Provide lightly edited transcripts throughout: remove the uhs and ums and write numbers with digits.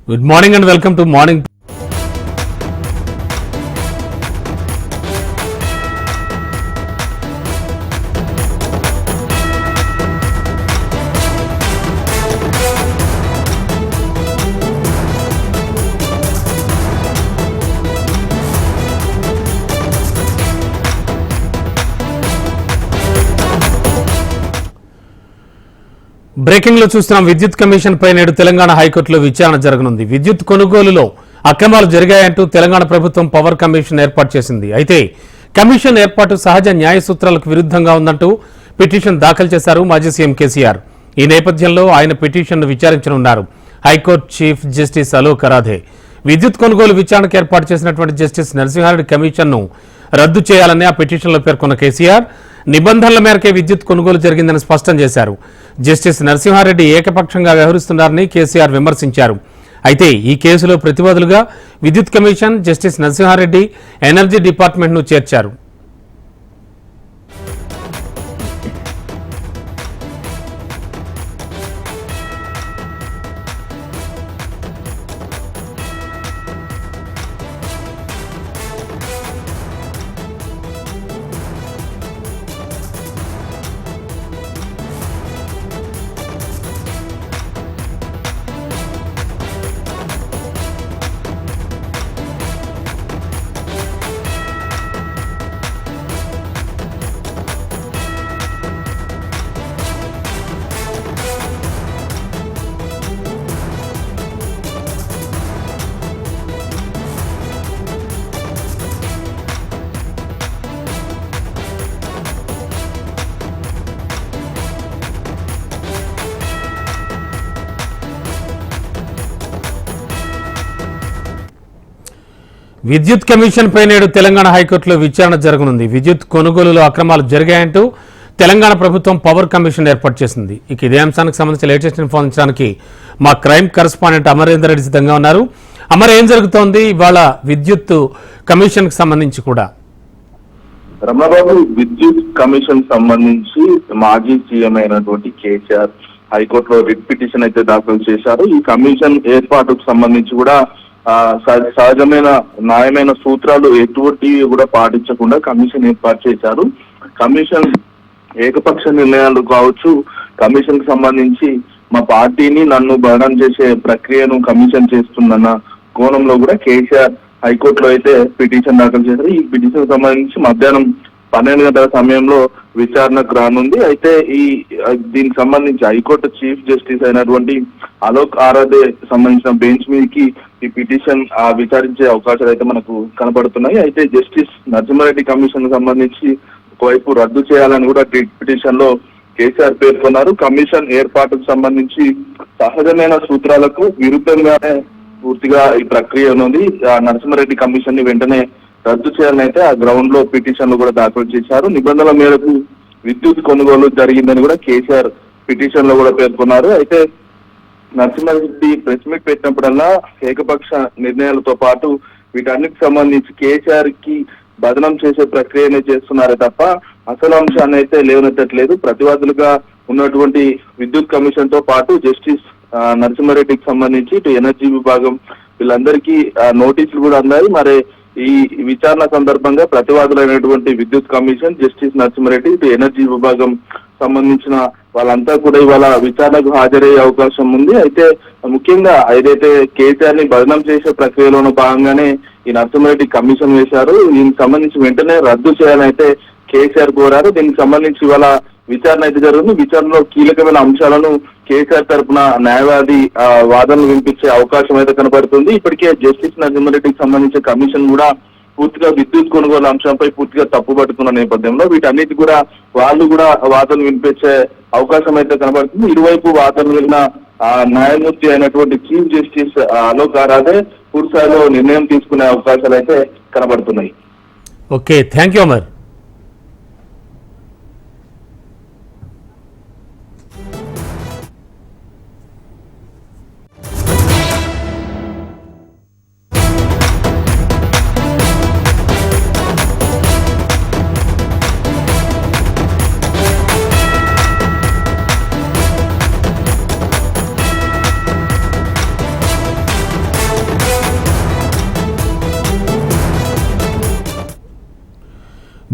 Good morning and welcome to Morning. Breaking లో చూస్తున్నాం. విద్యుత్ కమిషన్ పై నేడు తెలంగాణ హైకోర్టులో విచారణ జరగనుంది. విద్యుత్ కొనుగోలులో అక్రమాలు జరిగాయంటూ తెలంగాణ ప్రభుత్వం పవర్ కమిషన్ ఏర్పాటు చేసింది. అయితే కమిషన్ ఏర్పాటు సహజ న్యాయ సూత్రాలకు విరుద్ధంగా ఉందంటూ పిటిషన్ దాఖలు చేశారు మాజీ సీఎం కేసీఆర్. ఈ నేపథ్యంలో ఆయన పిటిషన్ను విచారించనున్నారు high court chief justice Alok Aradhe. విద్యుత్ కొనుగోలు విచారణకు ఏర్పాటు చేసినటువంటి జస్టిస్ నరసింహారెడ్డి కమిషన్ను రద్దు చేయాలని ఆ పిటిషన్లో పేర్కొన్న కేసీఆర్ నిబంధనల మేరకే విద్యుత్ కొనుగోలు జరిగిందని స్పష్టం చేశారు. జస్టిస్ నరసింహారెడ్డి ఏకపక్షంగా వ్యవహరిస్తున్నారని కేసీఆర్ విమర్శించారు. అయితే ఈ కేసులో ప్రతివాదులుగా విద్యుత్ కమిషన్, జస్టిస్ నరసింహారెడ్డి, ఎనర్జీ డిపార్ట్మెంట్ను చేర్చారు. విద్యుత్ కమిషన్ పై నేడు తెలంగాణ హైకోర్టులో విచారణ జరగనుంది. విద్యుత్ కొనుగోలులో అక్రమాలు జరిగాయంటూ తెలంగాణ ప్రభుత్వం పవర్ కమిషన్ ఏర్పాటు చేసింది. ఇక ఇదే అంశానికి సంబంధించి లేటెస్ట్ ఇన్ఫర్మేషన్కి మా క్రైమ్ కరెస్పాండెంట్ అమరేందర్ రెడ్డి సిద్ధంగా ఉన్నారు. అమర్, ఏం జరుగుతోంది ఇవాళ విద్యుత్ కమిషన్ కి సంబంధించి కూడా? రమణబాబు, విద్యుత్ కమిషన్ సంబంధించి మాజీ సీఎం అయినటువంటి కేసీఆర్ హైకోర్టులో రిట్ పిటిషన్ అయితే దాఖలు చేశారు. ఈ కమిషన్ ఏర్పాటుకు సంబంధించి కూడా సహజమైన న్యాయమైన సూత్రాలు ఎటువంటి కూడా పాటించకుండా కమిషన్ ఏర్పాటు చేశారు. కమిషన్ ఏకపక్ష నిర్ణయాలు కావచ్చు, కమిషన్ కి సంబంధించి మా పార్టీని నన్ను బదనం చేసే ప్రక్రియను కమిషన్ చేస్తుందన్న కోణంలో కూడా కేసీఆర్ హైకోర్టులో అయితే పిటిషన్ దాఖలు చేశారు. ఈ పిటిషన్ సంబంధించి మధ్యాహ్నం 12 గంటల సమయంలో విచారణకు రానుంది. అయితే దీనికి సంబంధించి హైకోర్టు చీఫ్ జస్టిస్ అయినటువంటి అలోక్ ఆరాధే సంబంధించిన బెంచ్ మీదకి ఈ పిటిషన్ విచారించే అవకాశాలు అయితే మనకు కనబడుతున్నాయి. అయితే జస్టిస్ నరసింహారెడ్డి కమిషన్ సంబంధించి ఒకవైపు రద్దు చేయాలని కూడా పిటిషన్ లో కేసీఆర్ పేర్కొన్నారు. కమిషన్ ఏర్పాటుకు సంబంధించి సహజమైన సూత్రాలకు విరుద్ధంగానే పూర్తిగా ఈ ప్రక్రియ ఉన్నది. నరసింహారెడ్డి కమిషన్ ని వెంటనే రద్దు చేయాలని అయితే ఆ గ్రౌండ్ లో పిటిషన్లు కూడా దాఖలు చేశారు. నిబంధనల మేరకు విద్యుత్ కొనుగోలు జరిగిందని కూడా కేసీఆర్ పిటిషన్ లో కూడా పేర్కొన్నారు. అయితే నరసింహారెడ్డి ప్రెస్ మీట్ పెట్టినప్పుడల్లా ఏకపక్ష నిర్ణయాలతో పాటు వీటన్నిటికి సంబంధించి కేసీఆర్ కి బదనం చేసే ప్రక్రియనే చేస్తున్నారే తప్ప అసలు అంశాన్ని అయితే లేవనెత్తట్లేదు. ప్రతివాదులుగా ఉన్నటువంటి విద్యుత్ కమిషన్ తో పాటు జస్టిస్ నరసింహారెడ్డికి సంబంధించి ఇటు ఎనర్జీ విభాగం వీళ్ళందరికీ నోటీసులు కూడా అందాయి. మరి ఈ విచారణ సందర్భంగా ప్రతివాదులైనటువంటి విద్యుత్ కమిషన్, జస్టిస్ నరసింహారెడ్డి, ఇటు ఎనర్జీ విభాగం సంబంధించిన వాళ్ళంతా కూడా ఇవాళ విచారణకు హాజరయ్యే అవకాశం ఉంది. అయితే ముఖ్యంగా ఏదైతే కేసీఆర్ ని బదనం చేసే ప్రక్రియలోనూ భాగంగానే ఈ నరసింహారెడ్డి కమిషన్ వేశారు. దీనికి సంబంధించి వెంటనే రద్దు చేయాలని అయితే కేసీఆర్ కోరారు. దీనికి సంబంధించి ఇవాళ విచారణ అయితే జరుగుతుంది. విచారణలో కీలకమైన అంశాలను కేసీఆర్ తరఫున న్యాయవాది వాదనలు వినిపించే అవకాశం అయితే కనబడుతుంది. ఇప్పటికే జస్టిస్ నరసింహారెడ్డికి సంబంధించిన కమిషన్ కూడా పూర్తిగా విద్యుత్ కొనుగోలు అంశంపై పూర్తిగా తప్పుపడుతున్న నేపథ్యంలో వీటన్నిటి కూడా వాళ్ళు కూడా వాదనలు వినిపించే అవకాశం అయితే కనబడుతుంది. ఇరువైపు వాదనలు విన్న న్యాయమూర్తి అయినటువంటి చీఫ్ జస్టిస్ అలోక్ ఆరాధే పూర్తిస్థాయిలో నిర్ణయం తీసుకునే అవకాశాలు అయితే కనబడుతున్నాయి. Okay, thank you Amar.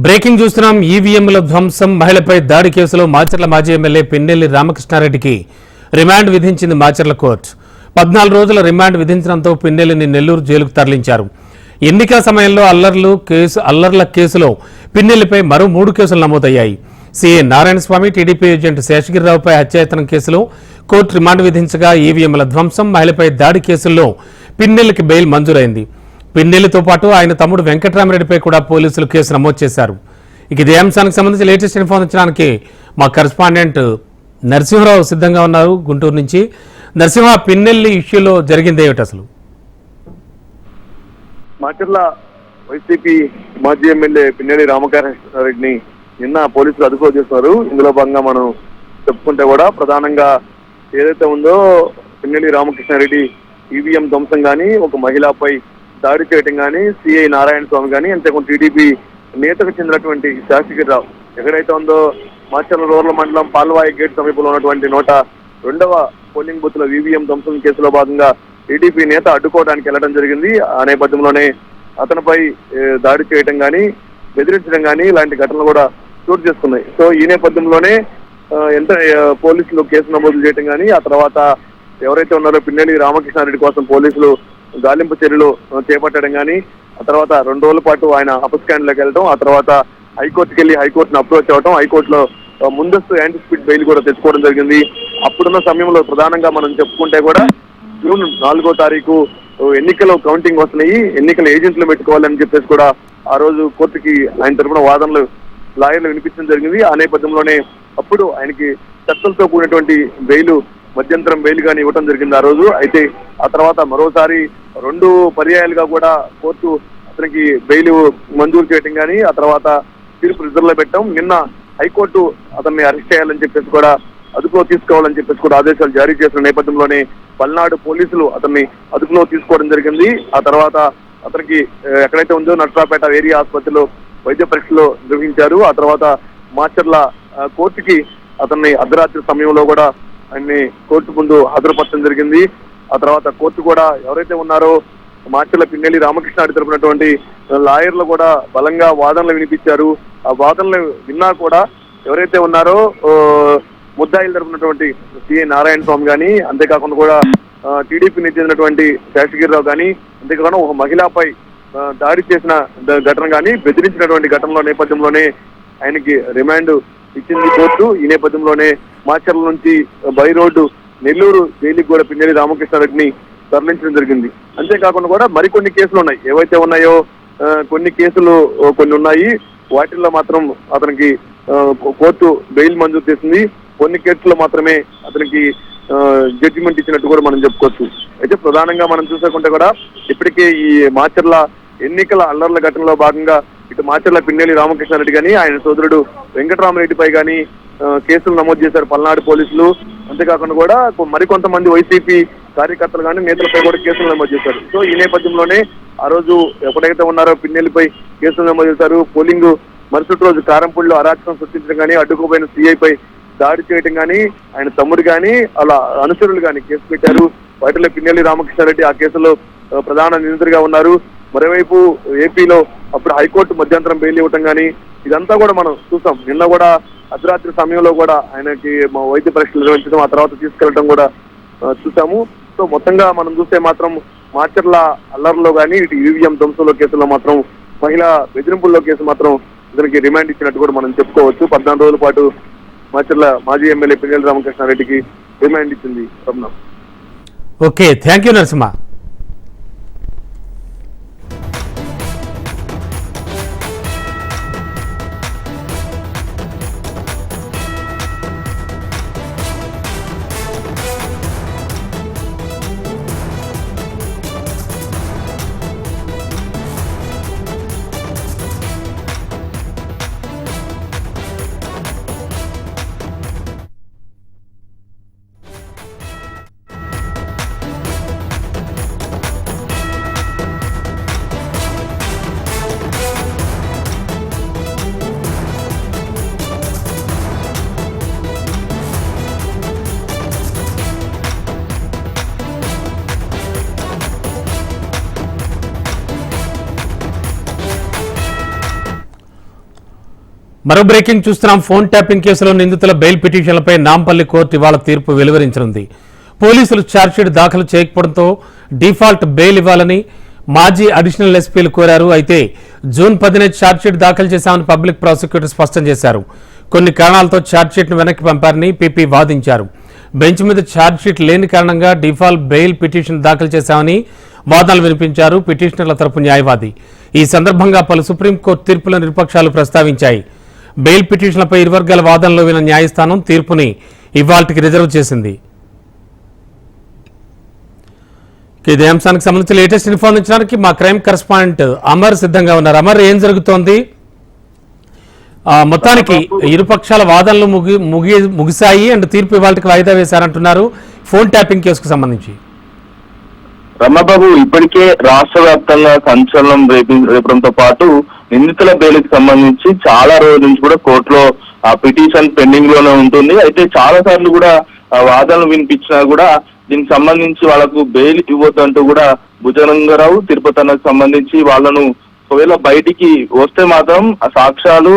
Breaking చూస్తున్నాం. ఈవీఎంల ధ్వంసం, మహిళపై దాడి కేసులో మాచర్ల మాజీ ఎమ్మెల్యే పిన్నెల్లి రామకృష్ణారెడ్డికి రిమాండ్ విధించింది మాచర్ల కోర్టు. 14 రోజుల రిమాండ్ విధించడంతో పిన్నెల్లిని నెల్లూరు జైలుకు తరలించారు. ఎన్నికల సమయంలో అల్లర్ల కేసులో పిన్నెల్లిపై మరో 3 కేసులు నమోదయ్యాయి. సీఏ నారాయణస్వామి, టీడీపీ ఏజెంట్ శేషగిరిరావుపై హత్యాయత్నం కేసులో కోర్టు రిమాండ్ విధించగా ఈవీఎంల ధ్వంసం, మహిళపై దాడి కేసుల్లో పిన్నెల్లికి బెయిల్ మంజూరైంది. పిన్నెల్లితో పాటు ఆయన తమ్ముడు వెంకట్రామరెడ్డిపై కూడా పోలీసులు కేసు నమోదు చేశారు. ఇక ఇదే అంశానికి సంబంధించి లేటెస్ట్ ఇన్ఫర్మేషన్ ఇచ్చడానికి మా కరెస్పాండెంట్ నరసింహరావు సిద్ధంగా ఉన్నారు గుంటూరు నుంచి. నరసింహ, పిన్నెల్లి ఇష్యూలో జరిగింది ఏమిటి అసలు? మాచర్ల వైసీపీ మాజీ ఎమ్మెల్యే పిన్నెల్లి రామకృష్ణారెడ్డిని నిన్న పోలీసులు అదుపులో చేస్తున్నారు. ఇందులో భాగంగా మనం చెప్పుకుంటే కూడా ప్రధానంగా ఏదైతే ఉందో పిన్నెల్లి రామకృష్ణారెడ్డి ఈవీఎం ధ్వంసం కానీ, ఒక మహిళపై దాడి చేయడం కానీ, సిఐ నారాయణ స్వామి కానీ, అంతేకాకుండా టీడీపీ నేతకు చెందినటువంటి శాసగిరిరావు ఎక్కడైతే ఉందో మాచర్ల రూరల్ మండలం పాల్వాయి గేట్ సమీపంలో ఉన్నటువంటి 102వ పోలింగ్ బూత్ లో ఈవీఎం ధ్వంసం కేసులో భాగంగా టీడీపీ నేత అడ్డుకోవడానికి వెళ్లడం జరిగింది. ఆ నేపథ్యంలోనే అతనిపై దాడి చేయడం కానీ, బెదిరించడం కానీ ఇలాంటి ఘటనలు కూడా చోటు చేసుకున్నాయి. సో ఈ నేపథ్యంలోనే పోలీసులు కేసు నమోదు చేయడం కానీ, ఆ తర్వాత ఎవరైతే ఉన్నారో పిన్నెల్లి రామకృష్ణారెడ్డి కోసం పోలీసులు గాలింపు చర్యలు చేపట్టడం కానీ, ఆ తర్వాత 2 రోజుల పాటు ఆయన అపస్కాండ్లోకి వెళ్ళడం, ఆ తర్వాత హైకోర్టుకి వెళ్ళి హైకోర్టును అప్రోచ్ అవ్వడం, హైకోర్టులో ముందస్తు యాంటిసిపేట్ బెయిల్ కూడా తెచ్చుకోవడం జరిగింది. అప్పుడున్న సమయంలో ప్రధానంగా మనం చెప్పుకుంటే కూడా జూన్ 4వ తారీఖు ఎన్నికలు కౌంటింగ్ వస్తున్నాయి, ఎన్నికల ఏజెంట్లు పెట్టుకోవాలని చెప్పేసి కూడా ఆ రోజు కోర్టుకి ఆయన తరఫున వాదనలు లాయర్లు వినిపించడం జరిగింది. ఆ నేపథ్యంలోనే అప్పుడు ఆయనకి చట్టంతో కూడినటువంటి బెయిల్, మధ్యంతరం బెయిల్ గాని ఇవ్వడం జరిగింది ఆ రోజు. అయితే ఆ తర్వాత మరోసారి 2 పర్యాయాలుగా కూడా కోర్టు అతనికి బెయిల్ మంజూరు చేయడం కానీ, ఆ తర్వాత తీర్పు రిజర్వ్ లో పెట్టడం, నిన్న హైకోర్టు అతన్ని అరెస్ట్ చేయాలని చెప్పేసి కూడా అదుపులో తీసుకోవాలని చెప్పేసి కూడా ఆదేశాలు జారీ చేసిన నేపథ్యంలోనే పల్నాడు పోలీసులు అతన్ని అదుపులో తీసుకోవడం జరిగింది. ఆ తర్వాత అతనికి ఎక్కడైతే ఉందో నట్రాపేట ఏరియా ఆసుపత్రిలో వైద్య పరీక్షలు నిర్వహించారు. ఆ తర్వాత మాచర్ల కోర్టుకి అతన్ని అర్ధరాత్రి సమయంలో కూడా ఆయన్ని కోర్టు ముందు హాజరుపరచడం జరిగింది. ఆ తర్వాత కోర్టు కూడా ఎవరైతే ఉన్నారో మాచర్ల పిన్నెల్లి రామకృష్ణారెడ్డి తరపునటువంటి లాయర్లు కూడా బలంగా వాదనలు వినిపించారు. ఆ వాదనలు విన్నా కూడా ఎవరైతే ఉన్నారో ముద్దాయిలు తరపునటువంటి సిఐ నారాయణ స్వామి కానీ, అంతేకాకుండా కూడా టీడీపీకి చెందినటువంటి శేషగిరిరావు కానీ, అంతేకాకుండా ఒక మహిళపై దాడి చేసిన ఘటన కానీ, బెదిరించినటువంటి ఘటనలో నేపథ్యంలోనే ఆయనకి రిమాండ్ ఇచ్చింది కోర్టు. ఈ నేపథ్యంలోనే మాచర్ల నుంచి బై రోడ్డు నెల్లూరు జైలుకి కూడా పిన్నెల్లి రామకృష్ణారెడ్డిని తరలించడం జరిగింది. అంతేకాకుండా కూడా మరికొన్ని కేసులు ఉన్నాయి, ఏవైతే ఉన్నాయో కొన్ని కేసులు కొన్ని ఉన్నాయి, వాటిల్లో మాత్రం అతనికి కోర్టు బెయిల్ మంజూరు చేసింది. కొన్ని కేసుల్లో మాత్రమే అతనికి జడ్జిమెంట్ ఇచ్చినట్టు కూడా మనం చెప్పుకోవచ్చు. అయితే ప్రధానంగా మనం చూసుకుంటే కూడా ఇప్పటికే ఈ మాచర్ల ఎన్నికల అల్లర్ల ఘటనలో భాగంగా ఇటు మాచర్ల పిన్నెల్లి రామకృష్ణారెడ్డి కానీ, ఆయన సోదరుడు వెంకట్రామరెడ్డిపై కానీ కేసులు నమోదు చేశారు పల్నాడు పోలీసులు. అంతేకాకుండా కూడా మరికొంతమంది వైసీపీ కార్యకర్తలు కానీ, నేతలపై కూడా కేసులు నమోదు చేశారు. సో ఈ నేపథ్యంలోనే ఆ రోజు ఎప్పుడైతే ఉన్నారో పిన్నెల్లిపై కేసులు నమోదు చేశారు. పోలింగ్ మరుసటి రోజు కారంపూడిలో అరాచకం సృష్టించడం కానీ, అడ్డుకోపోయిన సీఐపై దాడి చేయడం కానీ, ఆయన తమ్ముడు కానీ, అలా అనుచరులు కానీ కేసు పెట్టారు. వాటిలో పిన్నెల్లి రామకృష్ణారెడ్డి ఆ కేసులో ప్రధాన నిందితుడిగా ఉన్నారు. మరోవైపు ఏపీలో అప్పుడు హైకోర్టు మధ్యంతరం బెయిల్ ఇవ్వటం కానీ, ఇదంతా కూడా మనం చూసాం. నిన్న కూడా అర్ధరాత్రి సమయంలో కూడా ఆయనకి వైద్య పరీక్షలు నిర్వహించడం, ఆ తర్వాత తీసుకెళ్లడం కూడా చూసాము. సో మొత్తంగా మనం చూస్తే మాత్రం మాచర్ల అల్లర్లో కానీ, ఇటు ఈవీఎం ధ్వంసంలో కేసులో మాత్రం, మహిళా బెదిరింపుల్లో కేసు మాత్రం ఇతనికి రిమాండ్ ఇచ్చినట్టు కూడా మనం చెప్పుకోవచ్చు. 14 రోజుల పాటు మాచర్ల మాజీ ఎమ్మెల్యే పిన్నెల్లి రామకృష్ణారెడ్డికి రిమాండ్ ఇచ్చింది. Okay, thank you Narasimha. మరో బ్రేకింగ్ చూస్తున్నాం. ఫోన్ ట్యాపింగ్ కేసులో నిందితుల బెయిల్ పిటిషన్లపై నాంపల్లి కోర్టు ఇవాళ తీర్పు వెలువరించనుంది. పోలీసులు ఛార్జ్షీట్ దాఖలు చేయకపోవడంతో డిఫాల్ట్ బెయిల్ ఇవ్వాలని మాజీ అడిషనల్ ఎస్పీలు కోరారు. అయితే జూన్ 10న ఛార్జ్షీట్ దాఖలు చేశామని పబ్లిక్ ప్రాసిక్యూటర్ స్పష్టం చేశారు. కొన్ని కారణాలతో ఛార్జ్షీట్ను వెనక్కి పంపారని పీపీ వాదించారు. బెంచ్ మీద ఛార్జ్షీట్ లేని కారణంగా డిఫాల్ట్ బెయిల్ పిటిషన్ దాఖలు చేశామని వాదనలు వినిపించారు పిటిషనర్ల తరపు న్యాయవాది. ఈ సందర్భంగా పలు సుప్రీంకోర్టు తీర్పులను ఇరుపక్షాలు ప్రస్తావించాయి. బెయిల్ పిటిషన్లపై ఇరు వర్గాల వాదనలో విన్న న్యాయస్థానం తీర్పుని ఇవాల్టికి రిజర్వ్ చేసింది. ఇదే అంశానికి సంబంధించి లేటెస్ట్ ఇన్ఫార్మేషన్ ఇచ్చడానికి మా క్రైమ్ కరెస్పాండెంట్ అమర్ సిద్ధంగా ఉన్నారు. అమర్, ఏం జరుగుతోంది? మొత్తానికి ఇరుపక్షాల వాదనలు ముగిశాయి అండ్ తీర్పు ఇవాళకి వాయిదా వేశారంటున్నారు ఫోన్ ట్యాపింగ్ కేసుకు సంబంధించి. రమణబాబు, ఇప్పటికే రాష్ట్ర వ్యాప్తంగా సంచలనం రేపడంతో పాటు నిందితుల బెయిల్కి సంబంధించి చాలా రోజుల నుంచి కూడా కోర్టులో ఆ పిటిషన్ పెండింగ్ లోనే ఉంటుంది. అయితే చాలా సార్లు కూడా వాదనలు వినిపించినా కూడా దీనికి సంబంధించి వాళ్ళకు బెయిల్ ఇవ్వద్దంటూ కూడా భుజరంగరావు తిరుపతన్నకు సంబంధించి వాళ్ళను ఒకవేళ బయటికి వస్తే మాత్రం ఆ సాక్ష్యాలు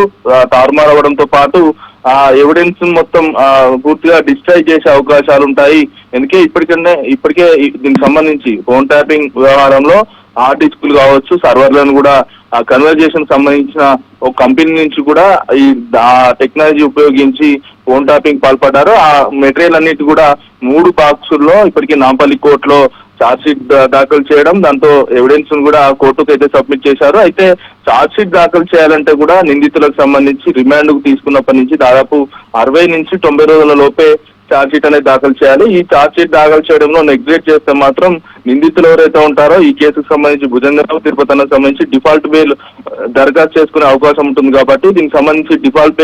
తారుమారవడంతో పాటు ఆ ఎవిడెన్స్ మొత్తం పూర్తిగా డిస్ట్రాయ్ చేసే అవకాశాలు ఉంటాయి. ఎందుకే ఇప్పటికే దీనికి సంబంధించి ఫోన్ ట్యాపింగ్ వ్యవహారంలో హార్డ్ డిస్కులు కావచ్చు, సర్వర్లను కూడా ఆ కన్వర్జేషన్ సంబంధించిన ఒక కంపెనీ నుంచి కూడా ఈ టెక్నాలజీ ఉపయోగించి ఫోన్ ట్యాపింగ్ పాల్పడ్డారు. ఆ మెటీరియల్ అన్నిటి కూడా 3 బాక్సుల్లో ఇప్పటికీ నాంపల్లి కోర్టులో ఛార్జ్షీట్ దాఖలు చేయడం, దాంతో ఎవిడెన్స్ కూడా కోర్టుకు అయితే సబ్మిట్ చేశారు. అయితే ఛార్జ్షీట్ దాఖలు చేయాలంటే కూడా నిందితులకు సంబంధించి రిమాండ్ కు తీసుకున్నప్పటి నుంచి దాదాపు 60 నుంచి 90 రోజుల లోపే ఛార్జ్షీట్ అనేది దాఖలు చేయాలి. ఈ ఛార్జ్షీట్ దాఖలు చేయడంలో నెగ్లెక్ట్ చేస్తే మాత్రం నిందితులు ఎవరైతే ఉంటారో ఈ కేసుకు సంబంధించి భుజంగరావు తిరుపతన్నకు సంబంధించి డిఫాల్ట్ బెయిల్ దరఖాస్తు చేసుకునే అవకాశం ఉంటుంది. కాబట్టి దీనికి సంబంధించి డిఫాల్ట్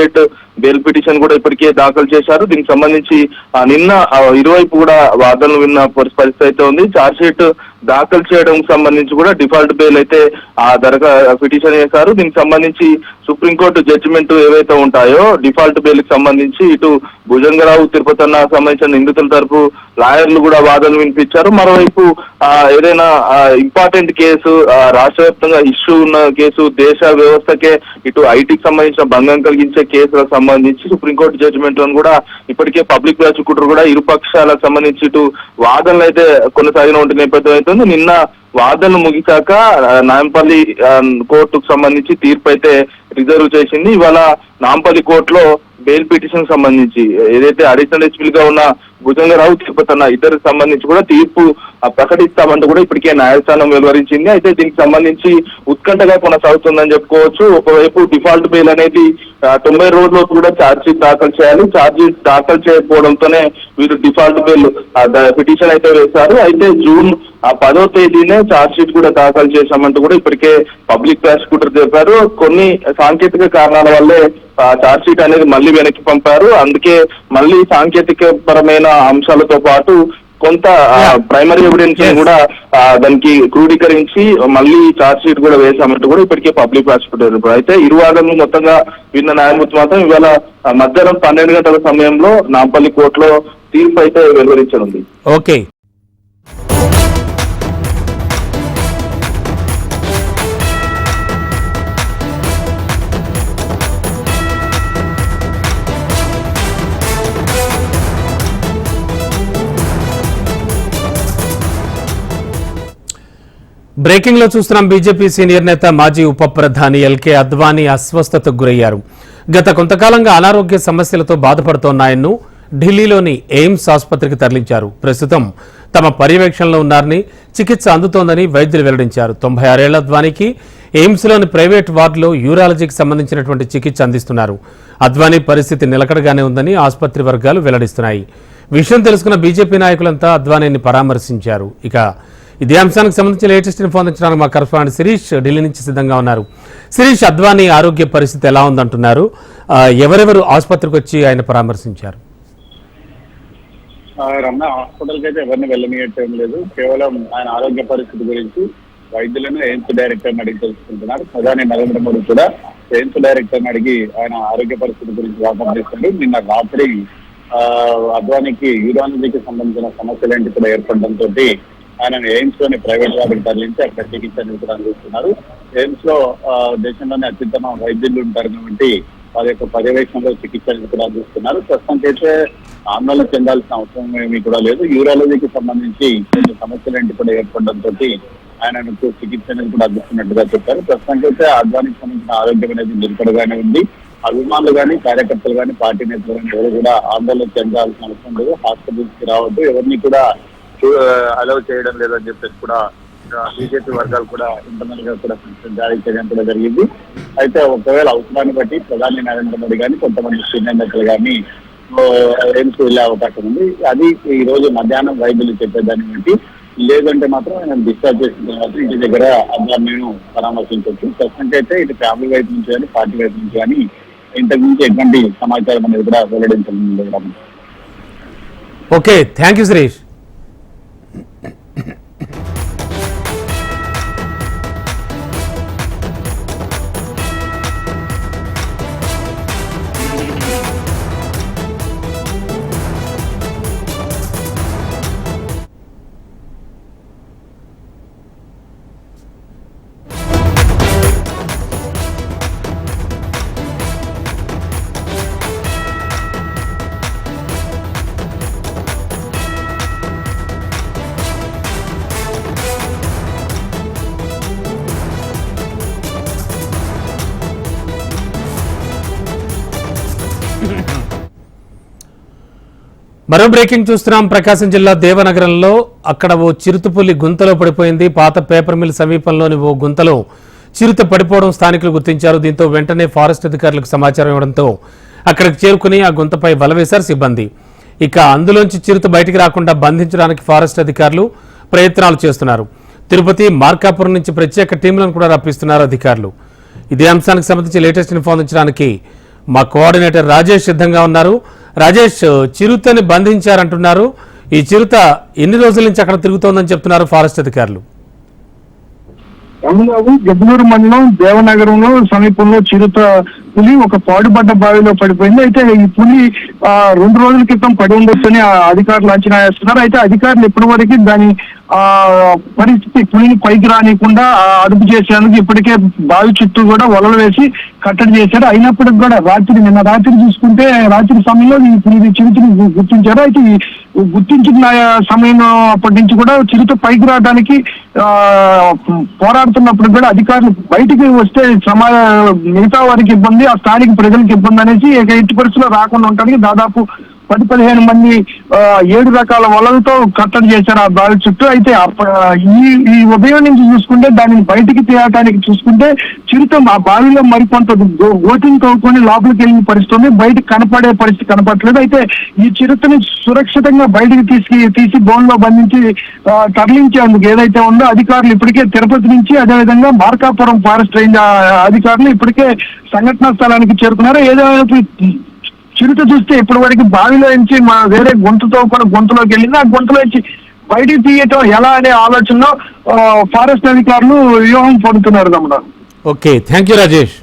బెయిల్ పిటిషన్ కూడా ఇప్పటికే దాఖలు చేశారు. దీనికి సంబంధించి నిన్న ఇరువైపు కూడా వాదనలు విన్న పరిస్థితి అయితే ఉంది. ఛార్జ్షీట్ దాఖలు చేయడం సంబంధించి కూడా డిఫాల్ట్ బెయిల్ అయితే ఆ పిటిషన్ చేశారు. దీనికి సంబంధించి సుప్రీంకోర్టు జడ్జిమెంట్ ఏవైతే ఉంటాయో డిఫాల్ట్ బెయిల్ కి సంబంధించి ఇటు భుజంగరావు తిరుపతన్న సంబంధించిన నిందితుల తరపు లాయర్లు కూడా వాదనలు వినిపించారు. మరోవైపు ఏదైనా ఇంపార్టెంట్ కేసు, రాష్ట్ర వ్యాప్తంగా ఇష్యూ ఉన్న కేసు, దేశ వ్యవస్థకే ఇటు ఐటీకి సంబంధించిన భంగం కలిగించే కేసులకు సంబంధించి సుప్రీంకోర్టు జడ్జిమెంట్ లను కూడా ఇప్పటికే పబ్లిక్ ప్రాసిక్యూటర్ కూడా ఇరు పక్షాలకు సంబంధించి ఇటు వాదనలు అయితే కొనసాగిన నేపథ్యం అవుతుంది. నిన్న వాదనలు ముగిశాక నాంపల్లి కోర్టుకు సంబంధించి తీర్పు అయితే రిజర్వ్ చేసింది. ఇవాళ నాంపల్లి కోర్టులో బెయిల్ పిటిషన్ సంబంధించి ఏదైతే అడిషనల్ ఎస్పీలుగా ఉన్న భుజంగరావు తిరుపతన్న ఇద్దరికి సంబంధించి కూడా తీర్పు ప్రకటిస్తామంటూ కూడా ఇప్పటికే న్యాయస్థానం వెలువరించింది. అయితే దీనికి సంబంధించి ఉత్కంఠగా కొనసాగుతుందని చెప్పుకోవచ్చు. ఒకవైపు డిఫాల్ట్ బెయిల్ అనేది 90 రోజుల్లో కూడా ఛార్జ్షీట్ దాఖలు చేయాలి. ఛార్జ్షీట్ దాఖలు చేయకపోవడంతోనే వీరు డిఫాల్ట్ బెయిల్ పిటిషన్ అయితే వేశారు. అయితే జూన్ 10వ తేదీనే ఛార్జ్షీట్ కూడా దాఖలు చేశామంటూ కూడా ఇప్పటికే పబ్లిక్ ప్రాసిక్యూటర్ చెప్పారు. కొన్ని సాంకేతిక కారణాల వల్లే ఛార్జ్షీట్ అనేది మళ్ళీ వెనక్కి పంపారు. అందుకే మళ్ళీ సాంకేతిక పరమైన అంశాలతో పాటు కొంత ప్రైమరీ ఎవిడెన్స్ కూడా దానికి క్రోడీకరించి మళ్ళీ ఛార్జ్షీట్ కూడా వేశామంటూ కూడా ఇప్పటికే పబ్లిక్ ప్రాసిక్యూటర్. అయితే ఇరు వాదనలు మొత్తంగా విన్న న్యాయమూర్తి మాత్రం ఇవాళ మధ్యాహ్నం 12 గంటల సమయంలో నాంపల్లి కోర్టులో తీర్పు అయితే వెలువరించనుంది. ఓకే. బ్రేకింగ్ లో చూస్తున్నాం. బీజేపీ సీనియర్ నేత మాజీ ఉప ప్రధాని ఎల్కే అద్వానీ అస్వస్థతకు గురయ్యారు. గత కొంతకాలంగా అనారోగ్య సమస్యలతో బాధపడుతోన్న ఆయన్ను ఢిల్లీలోని ఎయిమ్స్ ఆసుపత్రికి తరలించారు. ప్రస్తుతం తమ పర్యవేక్షణలో ఉన్నారని, చికిత్స అందుతోందని వైద్యులు వెల్లడించారు. 96 ఏళ్ల అద్వానీకి ఎయిమ్స్లోని ప్రైవేట్ వార్డులో యూరాలజీకి సంబంధించినటువంటి చికిత్స అందిస్తున్నారు. అద్వానీ పరిస్థితి నిలకడగానే ఉందని ఆసుపత్రి వర్గాలు వెల్లడిస్తున్నాయి. విషయం తెలుసుకున్న బీజేపీ నాయకులంతా అద్వానీని పరామర్శించారు. ఇక ఇదే అంశానికి సంబంధించి లేటెస్ట్ ఇన్ఫర్మేషన్ మా కరెస్పాండెంట్ శిరీష్ ఢిల్లీ నుంచి సిద్ధంగా ఉన్నారు. శిరీష్, అద్వానీ ఆరోగ్య పరిస్థితి ఎలా ఉందంటున్నారు? ఎవరెవరు ఆసుపత్రికి వచ్చి ఆయన పరామర్శించారు? రమణ, హాస్పిటల్కి అయితే ఎవరిని వెళ్ళనియటం లేదు. కేవలం ఆయన ఆరోగ్య పరిస్థితి గురించి వైద్యులను ఎయిమ్స్ డైరెక్టర్ని అడిగి తెలుసుకుంటున్నారు. ప్రధాని నరేంద్ర మోడీ కూడా ఎయిమ్స్ డైరెక్టర్ని అడిగి ఆయన ఆరోగ్య పరిస్థితి గురించి వాదనలు. నిన్న రాత్రి అద్వానీకి యూరాలజీకి సంబంధించిన సమస్యలు ఏంటి కూడా ఏర్పడడంతో ఆయన ఎయిమ్స్ లోని ప్రైవేట్ వార్డుకి తరలించి అక్కడ చికిత్స అందిస్తున్నారు. ఎయిమ్స్ లో దేశంలోనే అత్యుత్తమ వైద్యులు ఉంటారు కాబట్టి వారి యొక్క పర్యవేక్షణలో చికిత్సలు కూడా అందిస్తున్నారు. ప్రస్తుతానికి అయితే ఆందోళన చెందాల్సిన అవసరం ఏమీ కూడా లేదు. యూరాలజీకి సంబంధించి కొన్ని సమస్యలు కూడా ఏర్పడడంతో ఆయనకు చికిత్స అనేది కూడా అందిస్తున్నట్టుగా చెప్పారు. ప్రస్తుతానికి అయితే అద్వానికి సంబంధించిన ఆరోగ్యం అనేది నిలకడగానే ఉంది. అభిమానులు కానీ, కార్యకర్తలు కానీ, పార్టీ నేతలు కానీ ఎవరు కూడా ఆందోళన చెందాల్సిన అవసరం లేదు. హాస్పిటల్స్ కి రావద్దు, ఎవరిని కూడా అలౌ చేయడం లేదని చెప్పేసి కూడా బీజేపీ వర్గాలు కూడా ఇంటర్నల్ గా కూడా జారీ చేయడం కూడా జరిగింది. అయితే ఒకవేళ అవసరాన్ని బట్టి ప్రధాని నరేంద్ర మోడీ కానీ, కొంతమంది సీనియర్ నేతలు కానీ ఎయిమ్స్ వెళ్లే అవకాశం ఉంది. అది ఈ రోజు మధ్యాహ్నం వైద్యులు చెప్పేదాన్ని బట్టి, లేదంటే మాత్రం ఆయన డిశ్చార్జ్ చేసిన తర్వాత ఇంటి దగ్గర అద్వాన్ని పరామర్శించవచ్చు. ప్రస్తుతానికి అయితే ఇటు ఫ్యామిలీ వైపు నుంచి కానీ, పార్టీ వైపు నుంచి కానీ ఇంతకు మించి ఎటువంటి సమాచారం అనేది కూడా వెల్లడించడం. Okay, thank you Suresh. మరో బ్రేకింగ్ చూస్తున్నాం. ప్రకాశం జిల్లా దేవనగరంలో అక్కడ ఓ చిరుతపులి గుంతలో పడిపోయింది. పాత పేపర్ మిల్ సమీపంలోని ఓ గుంతలో చిరుత పడిపోవడం స్థానికులు గుర్తించారు. దీంతో వెంటనే ఫారెస్ట్ అధికారులకు సమాచారం ఇవ్వడంతో అక్కడికి చేరుకుని ఆ గుంతపై వలవేశారు సిబ్బంది. ఇక అందులోంచి చిరుత బయటికి రాకుండా బంధించడానికి ఫారెస్ట్ అధికారులు ప్రయత్నాలు చేస్తున్నారు. తిరుపతి, మార్కాపురం నుంచి ప్రత్యేక టీంలను కూడా రప్పిస్తున్నారు అధికారులు. ఇదే అంశానికి సంబంధించి లేటెస్ట్ ఇన్ఫో అందించడానికి మా కోఆర్డినేటర్ రాజేష్ సిద్ధంగా ఉన్నారు. రాజేష్, చిరుతని బంధించారంటున్నారు. ఈ చిరుత ఎన్ని రోజుల నుంచి అక్కడ తిరుగుతోందని చెప్తున్నారు ఫారెస్ట్ అధికారులు? రామబాబు, గద్దలూరు మండలం దేవనగరంలో సమీపంలో చిరుత పులి ఒక పాడుబడ్డ బావిలో పడిపోయింది. అయితే ఈ పులి 2 రోజుల క్రితం పడి ఉండొచ్చని అధికారులు అంచనా వేస్తున్నారు. అయితే అధికారులు ఇప్పటి వరకు దాని పరిస్థితి పులిని పైకి రానికుండా అదుపు చేసేందుకు ఇప్పటికే బావి చుట్టూ కూడా వలలు వేసి కట్టడి చేశారు. అయినప్పటికి కూడా నిన్న రాత్రి చూసుకుంటే రాత్రి సమయంలో ఈ చిరుతని గుర్తించారు. అయితే గుర్తించిన సమయం అప్పటి నుంచి కూడా చిరుత పైకి రావడానికి పోరాడుతున్నప్పుడు కూడా అధికారులు బయటికి వస్తే మిగతా వారికి ఇబ్బంది, ఆ స్థానిక ప్రజలకు ఇబ్బంది అనేసి ఎట్టి పరిస్థితుల్లో రాకుండా ఉండడానికి దాదాపు 10-15 మంది 7 రకాల వలలతో కట్టడి చేశారు ఆ బావి చుట్టూ. అయితే ఈ ఉదయం నుంచి చూసుకుంటే దానిని బయటికి తీయడానికి చూసుకుంటే చిరుత ఆ బావిలో మరికొంత గోతిని తవ్వుకొని లోపలికి వెళ్ళిన పరిస్థితి, బయటకు కనపడే పరిస్థితి కనపడలేదు. అయితే ఈ చిరుతని సురక్షితంగా బయటికి తీసి బోన్లో బంధించి తరలించేందుకు ఏదైతే ఉందో అధికారులు ఇప్పటికే తిరుపతి నుంచి, అదేవిధంగా మార్కాపురం ఫారెస్ట్ రేంజ్ అధికారులు ఇప్పటికే సంఘటనా స్థలానికి చేరుకున్నారు. ఏదైనా చిరుత చూస్తే ఇప్పటి వరకు బావిలో నుంచి వేరే గొంతులోకి వెళ్ళింది. ఆ గొంతులో నుంచి బయటికి తీయటం ఎలా అనే ఆలోచనలో ఫారెస్ట్ అధికారులు వ్యూహం పొందుతున్నారు. తమ్ముడు. Okay, thank you Rajesh.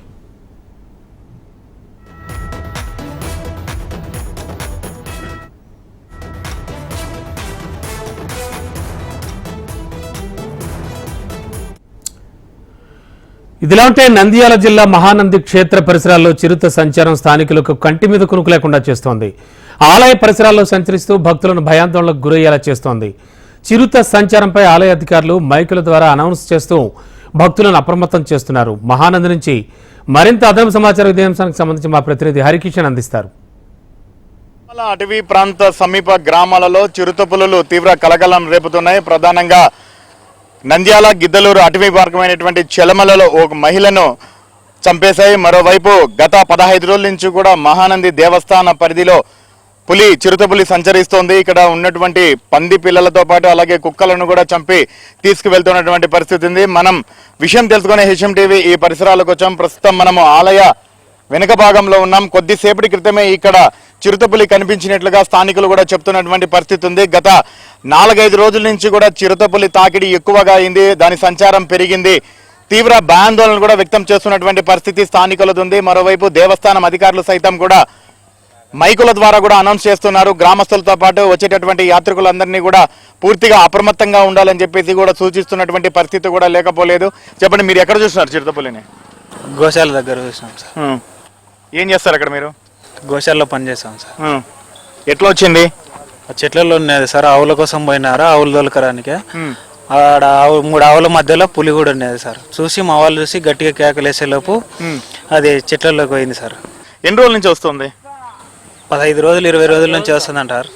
ఇదిలా ఉంటే నంద్యాల జిల్లా మహానంది క్షేత్ర పరిసరాల్లో చిరుత సంచారం స్థానికులకు కంటి మీద కునుకు లేకుండా చేస్తోంది. ఆలయ పరిసరాల్లో సంచరిస్తూ భక్తులను భయాందోళనకు గురయ్యేలా చేస్తోంది. చిరుత సంచారంపై ఆలయ అధికారులు మైకుల ద్వారా అనౌన్స్ చేస్తూ భక్తులను అప్రమత్తం చేస్తున్నారు. మహానంది నుంచి మరింత అదనపు సమాచారం ఇదే అంశానికి సంబంధించి మా ప్రతినిధి హరికిషన్ అందిస్తారు. అటవీ ప్రాంత సమీప గ్రామాలలో చిరుతపులులు తీవ్ర కలకలం రేపుతున్నాయి. ప్రధానంగా నంద్యాల, గిద్దలూరు అటవీ మార్గమైనటువంటి చెలమలలో ఒక మహిళను చంపేశాయి. మరోవైపు గత 15 రోజుల నుంచి కూడా మహానంది దేవస్థాన పరిధిలో చిరుతపులి సంచరిస్తోంది. ఇక్కడ ఉన్నటువంటి పంది పిల్లలతో పాటు అలాగే కుక్కలను కూడా చంపి తీసుకువెళ్తున్నటువంటి పరిస్థితి ఉంది. మనం విషయం తెలుసుకునే హెచ్ఎం టీవీ ఈ పరిసరాలకు వచ్చాం. ప్రస్తుతం మనము ఆలయ వెనుక భాగంలో ఉన్నాం. కొద్దిసేపటి క్రితమే ఇక్కడ చిరుతపులి కనిపించినట్లుగా స్థానికులు కూడా చెప్తున్నటువంటి పరిస్థితి ఉంది. గత 4-5 రోజుల నుంచి కూడా చిరుతపులి తాకిడి ఎక్కువగా అయింది, దాని సంచారం పెరిగింది. తీవ్ర భయాందోళన కూడా వ్యక్తం చేస్తున్నటువంటి పరిస్థితి స్థానికులది ఉంది. మరోవైపు దేవస్థానం అధికారులు సైతం కూడా మైకుల ద్వారా కూడా అనౌన్స్ చేస్తున్నారు. గ్రామస్తులతో పాటు వచ్చేటటువంటి యాత్రికులందరినీ కూడా పూర్తిగా అప్రమత్తంగా ఉండాలని చెప్పేసి కూడా సూచిస్తున్నటువంటి పరిస్థితి కూడా లేకపోలేదు. చెప్పండి, మీరు ఎక్కడ చూస్తున్నారు చిరుతపులిని? గోశాల దగ్గర చూసినాం సార్. ఏం చేస్తారు అక్కడ మీరు? గోశాలలో పనిచేస్తాం సార్. ఉమ్. ఎట్లా వచ్చింది? ఆ చెట్లలో ఉన్నది సార్, ఆవుల కోసం పోయినారా, ఆవులు దొలకరానికి. ఉమ్. ఆడ 3 ఆవుల మధ్యలో పులి కూడా ఉన్నది సార్. చూసి మా వాళ్ళు చూసి గట్టిగా కేకలేసేలోపు అది చెట్లలోకి పోయింది సార్. ఎన్ని రోజుల నుంచి వస్తుంది? 15 రోజులు 20 రోజుల నుంచి వస్తుందంటారు.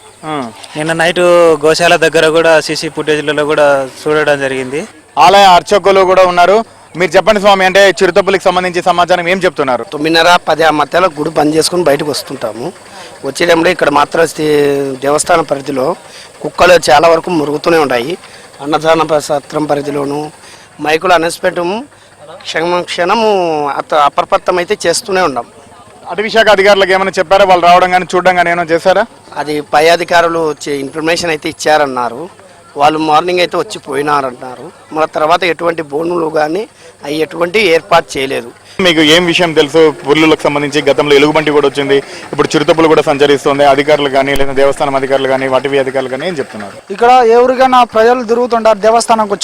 నిన్న నైట్ గోశాల దగ్గర కూడా సీసీ ఫుటేజ్లలో కూడా చూడడం జరిగింది. ఆలయ అర్చకులు కూడా ఉన్నారు. మీరు చెప్పండి స్వామి, అంటే చిరుతపులికి సంబంధించి సమాచారం ఏం చెప్తున్నారు? 9:30-10 మధ్యలో గుడి బంద్ చేసుకుని బయటకు వస్తుంటాము. వచ్చేటప్పుడు ఇక్కడ మాత్రం దేవస్థానం పరిధిలో కుక్కలు చాలా వరకు మురుగుతూనే ఉన్నాయి. అన్నదాన సత్రం పరిధిలోను మైకులు అనౌన్స్మెంట్ క్షణము అప్రమత్తం అయితే చేస్తూనే ఉన్నాం. అటవీ శాఖ అధికారులకు ఏమైనా చెప్పారా? వాళ్ళు రావడం కానీ చూడడం కానీ ఏమైనా చేశారా? అది పై అధికారులు ఇన్ఫర్మేషన్ అయితే ఇచ్చారన్నారు. వాళ్ళు మార్నింగ్ అయితే వచ్చి పోయినారన్నారు. మన తర్వాత ఎటువంటి బోనులు కానీ అవి ఎటువంటి ఏర్పాటు చేయలేదు. మీకు ఏం విషయం తెలుసు? పులులకు సంబంధించి గతంలో ఎలుగుబంటి కూడా వచ్చింది, ఇప్పుడు చిరుతపులు కూడా సంచరిస్తుంది. అధికారులు కానీ లేదా దేవస్థానం అధికారులు కానీ అటవీ అధికారులు కానీ ఏం చెప్తున్నారు? ఇక్కడ ఎవరికైనా ప్రజలు తిరుగుతుంటారు, దేవస్థానానికి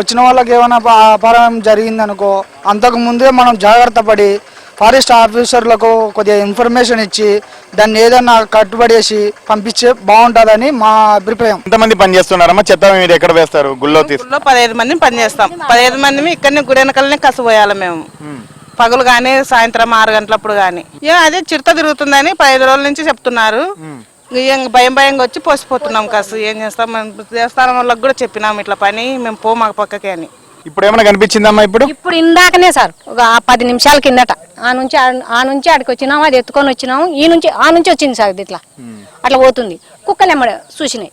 వచ్చిన వాళ్ళకి ఏమైనా అపారం జరిగిందనుకో అంతకు ముందే మనం జాగ్రత్త పడి ఫారెస్ట్ ఆఫీసర్లకు కొద్దిగా ఇన్ఫర్మేషన్ ఇచ్చి దాన్ని ఏదైనా కట్టుబడేసి పంపించే బాగుంటుందని మా అభిప్రాయం. ఎంతమంది పని చేస్తున్నారమ్మా? చెత్త మీరు ఎక్కడ వేస్తారు? గుళ్ళో 15 మంది పని చేస్తాం. 15 మంది ఇక్కడనే గుడి వెనకాలనే కసిపోయాలి మేము. పగులు కానీ సాయంత్రం 6 గంటలప్పుడు కానీ అదే చిరుత తిరుగుతుందని 15 రోజుల నుంచి చెప్తున్నారు. భయంగా వచ్చి పోసిపోతున్నాం కసు. ఏం చేస్తాం? దేవస్థానం వాళ్ళకి కూడా చెప్పినాం ఇట్లా పని మేము మాకు పక్కకే అని. ఇప్పుడు ఏమైనా కనిపించిందమ్మా? ఇప్పుడు ఇందాకనే సార్ ఒక 10 నిమిషాల కిందట ఆ నుంచి ఆడికి వచ్చినాము, అది ఎత్తుకొని వచ్చినాము. ఆ నుంచి వచ్చింది సార్. ఇట్లా అట్లా పోతుంది. కుక్కలు ఎమ్మడ చూసినాయి.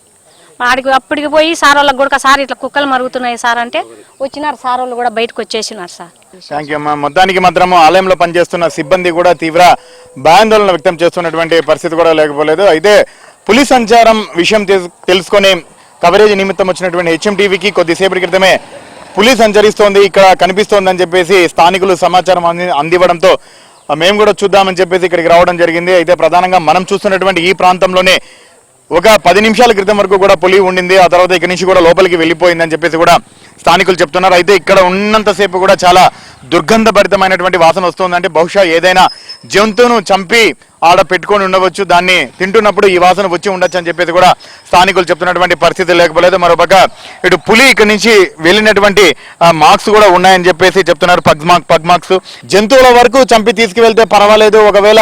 అప్పటికి పోయి సార్ వాళ్ళకి కూడా సార్ ఇట్లా కుక్కలు మరుగుతున్నాయి సార్ అంటే వచ్చినారు. సార్ వాళ్ళు కూడా బయటకు వచ్చేసినారు సార్. థ్యాంక్ యూ అమ్మా. మొత్తానికి మాత్రము ఆలయంలో పనిచేస్తున్న సిబ్బంది కూడా తీవ్ర భయాందోళన వ్యక్తం చేస్తున్నటువంటి పరిస్థితి కూడా లేకపోలేదు. అయితే పులి సంచారం విషయం తెలుసుకొని కవరేజ్ నిమిత్తం వచ్చినటువంటి HMTVకి కొద్దిసేపటి క్రితమే పులి సంచరిస్తోంది, ఇక్కడ కనిపిస్తోంది అని చెప్పేసి స్థానికులు సమాచారం అందివ్వడంతో మేము కూడా చూద్దామని చెప్పేసి ఇక్కడికి రావడం జరిగింది. అయితే ప్రధానంగా మనం చూస్తున్నటువంటి ఈ ప్రాంతంలోనే ఒక 10 నిమిషాల క్రితం వరకు కూడా పులి ఉండింది. ఆ తర్వాత ఇక్కడి నుంచి కూడా లోపలికి వెళ్ళిపోయిందని చెప్పేసి కూడా స్థానికులు చెప్తున్నారు. అయితే ఇక్కడ ఉన్నంతసేపు కూడా చాలా దుర్గంధభరితమైనటువంటి వాసన వస్తుందంటే బహుశా ఏదైనా జంతువును చంపి ఆడ పెట్టుకొని ఉండవచ్చు, దాన్ని తింటున్నప్పుడు ఈ వాసన వచ్చి ఉండొచ్చు అని చెప్పేసి కూడా స్థానికులు చెప్తున్నటువంటి పరిస్థితి లేకపోలేదు. మరోపక్క ఇటు పులి ఇక్కడి నుంచి వెళ్ళినటువంటి మార్క్స్ కూడా ఉన్నాయని చెప్పేసి చెప్తున్నారు. Pug marks. జంతువుల వరకు చంపి తీసుకువెళ్తే పర్వాలేదు, ఒకవేళ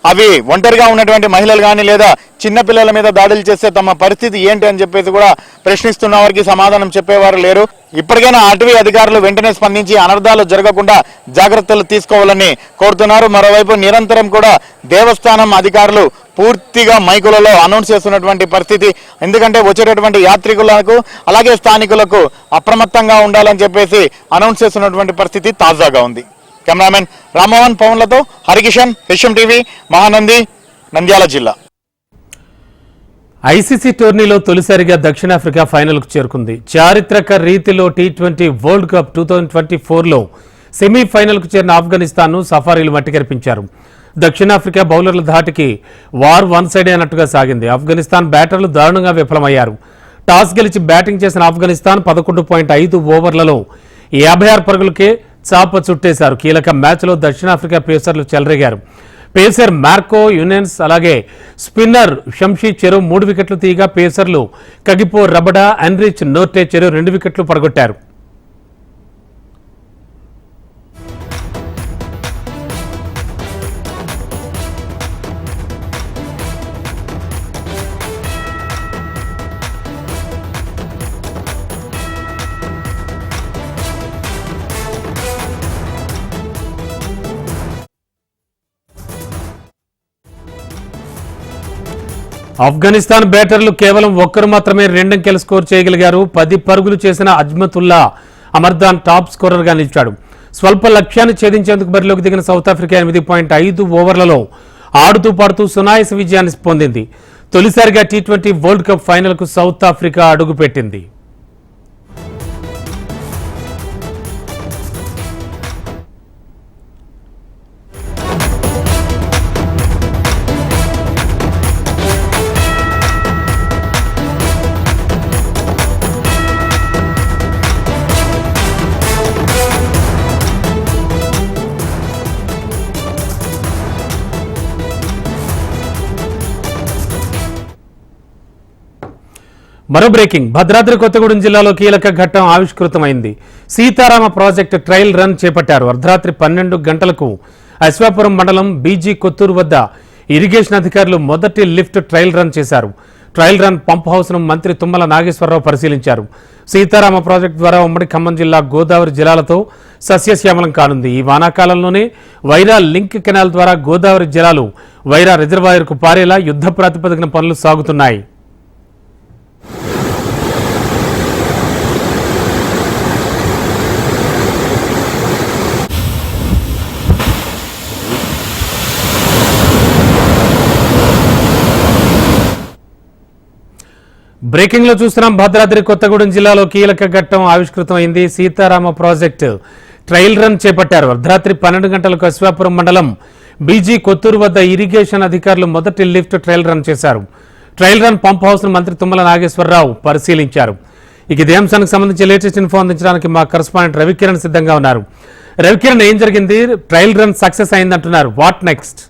అవి ఒంటరిగా ఉన్నటువంటి మహిళలు కానీ లేదా చిన్నపిల్లల మీద దాడులు చేస్తే తమ పరిస్థితి ఏంటి అని చెప్పేసి కూడా ప్రశ్నిస్తున్న వారికి సమాధానం చెప్పేవారు లేరు. ఇప్పటికైనా అటవీ అధికారులు వెంటనే స్పందించి అనర్థాలు జరగకుండా జాగ్రత్తలు తీసుకోవాలని కోరుతున్నారు. మరోవైపు నిరంతరం కూడా దేవస్థానం అధికారులు పూర్తిగా మైకులలో అనౌన్స్ చేస్తున్నటువంటి పరిస్థితి. ఎందుకంటే వచ్చేటటువంటి యాత్రికులకు అలాగే స్థానికులకు అప్రమత్తంగా ఉండాలని చెప్పేసి అనౌన్స్ చేస్తున్నటువంటి పరిస్థితి తాజాగా ఉంది. కెమెరామెన్ రామ్మోహన్ పవన్లతో హరికిషన్, HMTV, మహానంది, నంద్యాల జిల్లా. ఐసీసీ టోర్నీలో తొలిసారిగా దక్షిణాఫ్రికా ఫైనల్కు చేరుకుంది. చారిత్రక రీతిలో T20 వరల్డ్ కప్ 2024లో సెమీఫైనల్కు చేరిన ఆఫ్ఘనిస్తాన్ను సఫారీలు మట్టికరిపించారు. దక్షిణాఫ్రికా బౌలర్ల ధాటికి వార్ వన్ సైడ్ అన్నట్టుగా సాగింది. ఆఫ్ఘనిస్తాన్ బ్యాటర్లు దారుణంగా విఫలమయ్యారు. టాస్ గెలిచి బ్యాటింగ్ చేసిన ఆఫ్ఘనిస్తాన్ 11.5 ఓవర్లలో 56 పరుగులకే చాప చుట్టేశారు. కీలక మ్యాచ్లో దక్షిణాఫ్రికా పేసర్లు చెలరేగారు. పేసర్ మార్కో యునెన్స్ అలాగే స్పిన్నర్ షంషీ చెరో 3 వికెట్లు తీయగా పేసర్లు కగిపో రబడా, ఎన్రిచ్ నోర్టే చెరో 2 వికెట్లు పడగొట్టారు. ఆఫ్ఘనిస్తాన్ బ్యాటర్లు కేవలం ఒక్కరు మాత్రమే 2 అంకెలు స్కోర్ చేయగలిగారు. 10 పరుగులు చేసిన అజ్మతుల్లా అమర్దాన్ టాప్ స్కోరర్గా నిలిచాడు. స్వల్ప లక్ష్యాన్ని ఛేదించేందుకు బరిలోకి దిగిన సౌత్ ఆఫ్రికా 8.5 ఓవర్లలో ఆడుతూ పాడుతూ సునాయాస విజయాన్ని పొందింది. తొలిసారిగా T20 వరల్డ్ కప్ ఫైనల్కు సౌత్ ఆఫ్రికా అడుగుపెట్టింది. మరో బ్రేకింగ్ భద్రాద్రి కొత్తగూడెం జిల్లాలో కీలక ఘట్టం ఆవిష్కృతమైంది. సీతారామ ప్రాజెక్టు ట్రయల్ రన్ చేపట్టారు. అర్ధరాత్రి 12 గంటలకు అశ్వాపురం మండలం బీజీ కొత్తూరు వద్ద ఇరిగేషన్ అధికారులు మొదటి లిఫ్ట్ ట్రయల్ రన్ చేశారు. ట్రయల్ రన్ పంప్ హౌస్ ను మంత్రి తుమ్మల నాగేశ్వరరావు పరిశీలించారు. సీతారామ ప్రాజెక్టు ద్వారా ఉమ్మడి ఖమ్మం జిల్లా గోదావరి జలాలతో సస్యశ్యామలం కానుంది. ఈ వానాకాలంలోనే వైరా లింక్ కెనాల్ ద్వారా గోదావరి జలాలు వైరా రిజర్వాయర్కు పారేలా యుద్ధ ప్రాతిపదికన పనులు సాగుతున్నాయి. బ్రేకింగ్ లో చూస్తున్నాం. భద్రాద్రి కొత్తగూడెం జిల్లాలో కీలక ఘట్టం ఆవిష్కృతమైంది. సీతారామ ప్రాజెక్టు ట్రయల్ రన్ చేపట్టారు. అర్ధరాత్రి 12 గంటలకు అశ్వాపురం మండలం బీజీ కొత్తూరు వద్ద ఇరిగేషన్ అధికారులు మొదటి లిఫ్ట్ ట్రయల్ రన్ చేశారు. ట్రయల్ రన్ పంప్ హౌస్ ను మంత్రి తుమ్మల నాగేశ్వరరావు పరిశీలించారు. ఇక ఇదే అంశానికి సంబంధించి లేటెస్ట్ ఇన్ఫో అందించడానికి మా కరెస్పాండెంట్ రవికిరణ్ సిద్ధంగా ఉన్నారు. రవికిరణ్, ఏం జరిగింది? ట్రయల్ రన్ సక్సెస్ అయిందంటున్నారు, వాట్ నెక్స్ట్?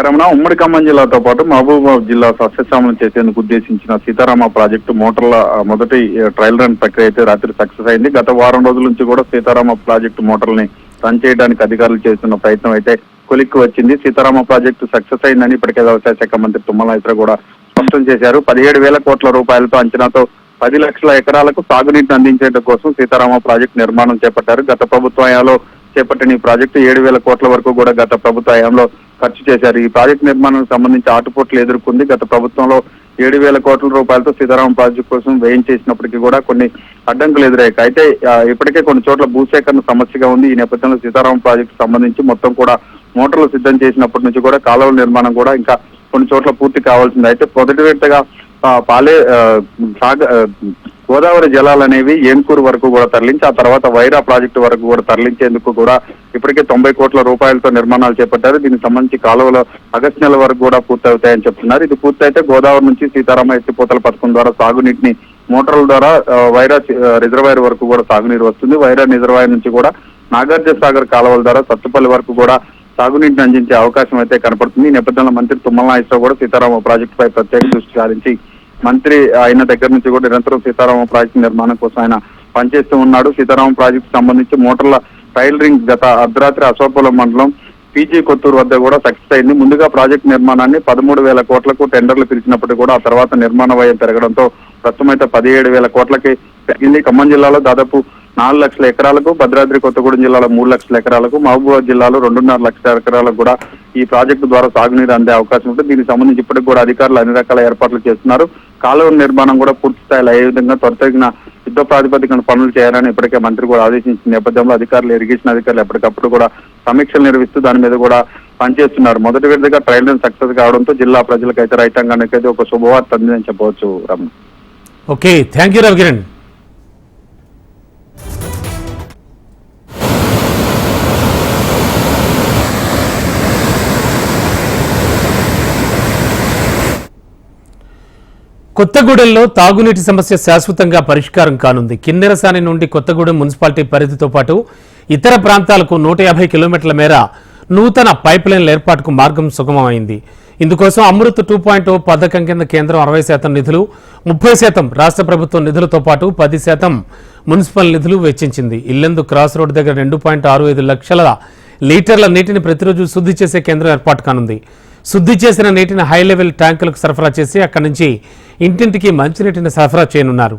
రమణ, ఉమ్మడి ఖమ్మం జిల్లాతో పాటు మహబూబాబాద్ జిల్లా సస్యశ్యామలం చేసేందుకు ఉద్దేశించిన సీతారామ ప్రాజెక్టు మోటార్ల మొదటి ట్రయల్ రన్ ప్రక్రియ అయితే రాత్రి సక్సెస్ అయింది. గత వారం రోజుల నుంచి కూడా సీతారామ ప్రాజెక్టు మోటార్లని రన్ చేయడానికి అధికారులు చేస్తున్న ప్రయత్నం అయితే కొలిక్కి వచ్చింది. సీతారామ ప్రాజెక్టు సక్సెస్ అయిందని ఇప్పటికే వ్యవసాయ శాఖ మంత్రి తుమ్మల నాగేశ్వరరావు కూడా స్పష్టం చేశారు. 17,000 కోట్ల రూపాయలతో అంచనాతో 10 లక్షల ఎకరాలకు సాగునీటిని అందించడం కోసం సీతారామ ప్రాజెక్టు నిర్మాణం చేపట్టారు. గత ప్రభుత్వ హయాంలో చేపట్టిన ఈ ప్రాజెక్టు 7,000 కోట్ల వరకు కూడా గత ప్రభుత్వ హయాంలో ఖర్చు చేశారు. ఈ ప్రాజెక్టు నిర్మాణానికి సంబంధించి ఆటుపోట్లు ఎదుర్కొంది. గత ప్రభుత్వంలో 7,000 కోట్ల రూపాయలతో సీతారామ ప్రాజెక్టు కోసం వ్యయం చేసినప్పటికీ కూడా కొన్ని అడ్డంకులు ఎదురయ్యాయి. అయితే ఇప్పటికే కొన్ని చోట్ల భూసేకరణ సమస్యగా ఉంది. ఈ నేపథ్యంలో సీతారామ ప్రాజెక్టు సంబంధించి మొత్తం కూడా మోటార్లు సిద్ధం చేసినప్పటి నుంచి కూడా కాలువల నిర్మాణం కూడా ఇంకా కొన్ని చోట్ల పూర్తి కావాల్సింది. అయితే మొదటి విడతగా గోదావరి జలాలు అనేవి ఏన్కూరు వరకు కూడా తరలించి ఆ తర్వాత వైరా ప్రాజెక్టు వరకు కూడా తరలించేందుకు కూడా ఇప్పటికే 90 కోట్ల రూపాయలతో నిర్మాణాలు చేపట్టారు. దీనికి సంబంధించి కాలువలు ఆగస్టు నెల వరకు కూడా పూర్తవుతాయని చెప్తున్నారు. ఇది పూర్తయితే గోదావరి నుంచి సీతారామ ఎత్తిపోతల పథకం ద్వారా సాగునీటిని మోటార్ల ద్వారా వైరా రిజర్వాయర్ వరకు కూడా సాగునీరు వస్తుంది. వైరా రిజర్వాయర్ నుంచి కూడా నాగార్జున సాగర్ కాలువల ద్వారా సత్తుపల్లి వరకు కూడా సాగునీటిని అందించే అవకాశం అయితే కనపడుతుంది. ఈ నేపథ్యంలో మంత్రి తుమ్మల నాగేశ్వరరావు కూడా సీతారామ ప్రాజెక్టుపై ప్రత్యేక దృష్టి సారించి మంత్రి అయిన దగ్గర నుంచి కూడా నిరంతరం సీతారామ ప్రాజెక్టు నిర్మాణం కోసం ఆయన పనిచేస్తూ ఉన్నాడు. సీతారామ ప్రాజెక్టు సంబంధించి మోటార్ల ట్రయల్ రింగ్ గత అర్ధరాత్రి అశ్వాపురం మండలం పీజీ కొత్తూరు వద్ద కూడా సక్సెస్ అయింది. ముందుగా ప్రాజెక్టు నిర్మాణాన్ని 13,000 కోట్లకు టెండర్లు పిలిచినప్పటికీ కూడా ఆ తర్వాత నిర్మాణ వ్యయం పెరగడంతో ప్రస్తుతం అయితే 17,000 కోట్లకి పెరిగింది. ఖమ్మం జిల్లాలో దాదాపు 4 లక్షల ఎకరాలకు, భద్రాద్రి కొత్తగూడెం జిల్లాలో 3 లక్షల ఎకరాలకు, మహబూబాబాద్ జిల్లాలో 2.5 లక్షల ఎకరాలకు కూడా ఈ ప్రాజెక్టు ద్వారా సాగునీరు అందే అవకాశం ఉంటుంది. దీనికి సంబంధించి ఇప్పటికి కూడా అధికారులు అన్ని రకాల ఏర్పాట్లు చేస్తున్నారు. కాలువ నిర్మాణం కూడా పూర్తి స్థాయిలో అయ్యే విధంగా త్వరితగిన యుద్ధ ప్రాతిపదికన పనులు చేయాలని ఇప్పటికే మంత్రి కూడా ఆదేశించిన నేపథ్యంలో అధికారులు, ఇరిగేషన్ అధికారులు ఎప్పటికప్పుడు కూడా సమీక్షలు నిర్వహిస్తూ దాని మీద కూడా పనిచేస్తున్నారు. మొదటి విడతగా ట్రయల్ రన్ సక్సెస్ కావడంతో జిల్లా ప్రజలకైతే, రైతాంగానికి అయితే ఒక శుభవార్త అందిందని చెప్పవచ్చు. Ramana, okay, thank you Ravikiran. కొత్తగూడెంలో తాగునీటి సమస్య శాశ్వతంగా పరిష్కారం కానుంది. కిన్నెరసాని నుండి కొత్తగూడెం మున్సిపాలిటీ పరిధితో పాటు ఇతర ప్రాంతాలకు 150 కిలోమీటర్ల మేర నూతన పైప్ లైన్ల ఏర్పాటుకు మార్గం సుగమమైంది. ఇందుకోసం అమృత్ 2.0 పథకం కింద కేంద్రం 60% నిధులు, 30% రాష్ట్ర ప్రభుత్వం నిధులతో పాటు 10% మున్సిపల్ నిధులు వెచ్చించింది. ఇల్లెందు క్రాస్ రోడ్ దగ్గర 2.65 లక్షల లీటర్ల నీటిని ప్రతిరోజు శుద్ధి చేసే కేంద్రం ఏర్పాటు కానుంది. శుద్ధి చేసిన నీటిని హై లెవెల్ ట్యాంకులకు సరఫరా చేసి అక్కడి నుంచి ఇంటింటికి మంచినీటిని సరఫరా చేయనున్నారు.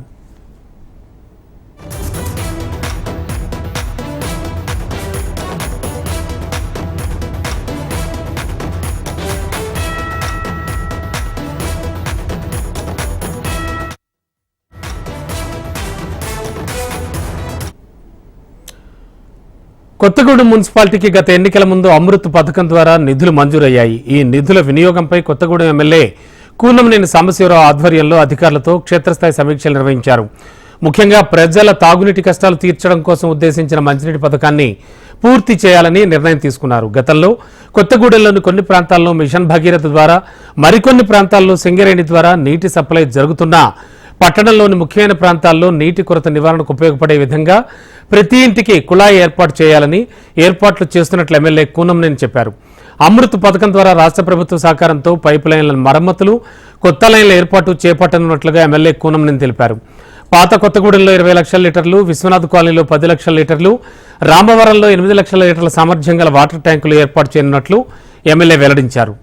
కొత్తగూడెం మున్సిపాలిటీకి గత ఎన్నికల ముందు అమృత్ పథకం ద్వారా నిధులు మంజూరయ్యాయి. ఈ నిధుల వినియోగంపై కొత్తగూడెం ఎమ్మెల్యే కూనంనేని సాంబశివరావు ఆధ్వర్యంలో అధికారులతో క్షేత్రస్థాయి సమీక్షలు నిర్వహించారు. ముఖ్యంగా ప్రజల తాగునీటి కష్టాలు తీర్చడం కోసం ఉద్దేశించిన మంచినీటి పథకాన్ని పూర్తి చేయాలని నిర్ణయం తీసుకున్నారు. గతంలో కొత్తగూడెంలోని కొన్ని ప్రాంతాల్లో మిషన్ భగీరథ ద్వారా, మరికొన్ని ప్రాంతాల్లో సింగరేణి ద్వారా నీటి సప్లై జరుగుతున్నా పట్టణంలోని ముఖ్యమైన ప్రాంతాల్లో నీటి కొరత నివారణకు ఉపయోగపడే విధంగా ప్రతి ఇంటికి కుళాయి ఏర్పాటు చేయాలని ఏర్పాట్లు చేస్తున్నట్లు ఎమ్మెల్యే కూనంనేని చెప్పారు. అమృత్ పథకం ద్వారా రాష్ట్ర ప్రభుత్వ సహకారంతో పైప్ లైన్ల మరమ్మతులు, కొత్త లైన్ల ఏర్పాటు చేపట్టనున్నట్లుగా ఎమ్మెల్యే కూనంనేని తెలిపారు. పాత కొత్తగూడెంలో 20 లక్షల లీటర్లు, విశ్వనాథ్ కాలనీలో 10 లక్షల లీటర్లు, రామవరంలో 8 లక్షల లీటర్ల సామర్థ్యం గల వాటర్ ట్యాంకులు ఏర్పాటు చేయనున్నట్లు ఎమ్మెల్యే వెల్లడించారు.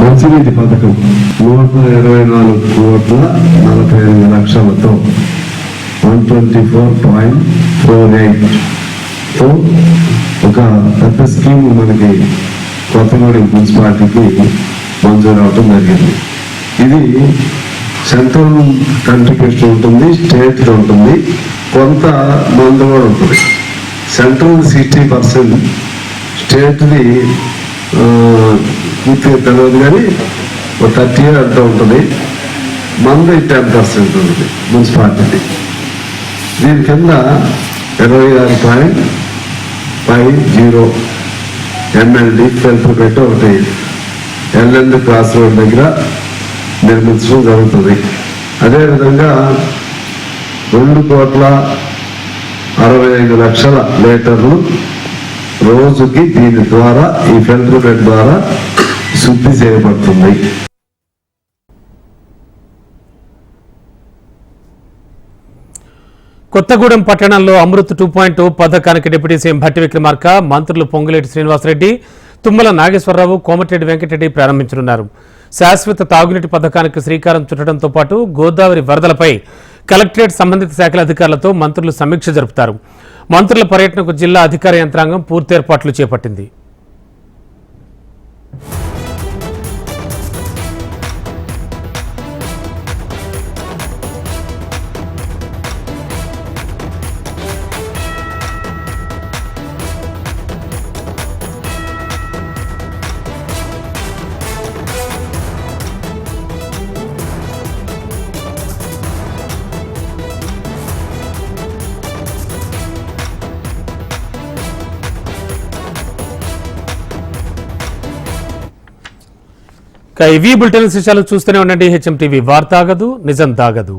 మంచినీటి పథకం 124,45,00,000తో 124.48 తో ఒక పెద్ద స్కీమ్ మనకి కొత్తగూడెం మున్సిపాలిటీకి మంజూరు అవడం జరిగింది. ఇది సెంట్రల్ కంట్రిబ్యూషన్ ఉంటుంది, స్టేట్ ఉంటుంది, కొంత మందు కూడా ఉంటుంది. సెంట్రల్ 60%, స్టేట్ది పూర్తిగా తెలియదు కానీ 30 అంతా ఉంటుంది. మంది 10% ఉంటుంది మున్సిపాలిటీ. దీని కింద 26.50 MLD ఫిల్టర్ పెట్టి ఒకటి ఎల్ఎండ్ క్రాస్ రోడ్ దగ్గర నిర్మించడం జరుగుతుంది. అదేవిధంగా 2,65,00,000 లీటర్లు రోజుకి దీని ద్వారా, ఈ ఫిల్టర్ బెడ్ ద్వారా శుద్ధి చేయబడుతుంది. కొత్తగూడెం పట్టణంలో అమృత్ 2.0 పథకానికి డిప్యూటీ సీఎం భట్టి విక్రమార్క, మంత్రులు పొంగులేటి శ్రీనివాసరెడ్డి, తుమ్మల నాగేశ్వరరావు, కోమటిరెడ్డి వెంకటరెడ్డి ప్రారంభించనున్నారు. శాశ్వత తాగునీటి పథకానికి శ్రీకారం చుట్టడంతో పాటు గోదావరి వరదలపై కలెక్టరేట్ సంబంధిత శాఖల అధికారులతో మంత్రులు సమీక్ష జరుపుతారు. మంత్రుల పర్యటనకు జిల్లా అధికార యంత్రాంగం పూర్తి ఏర్పాట్లు చేపట్టింది. ఇవి బులెటిన్ విశేషాలు చూస్తూనే ఉండండి. హెచ్ఎం టీవీ వార్త ఆగదు, నిజం దాగదు.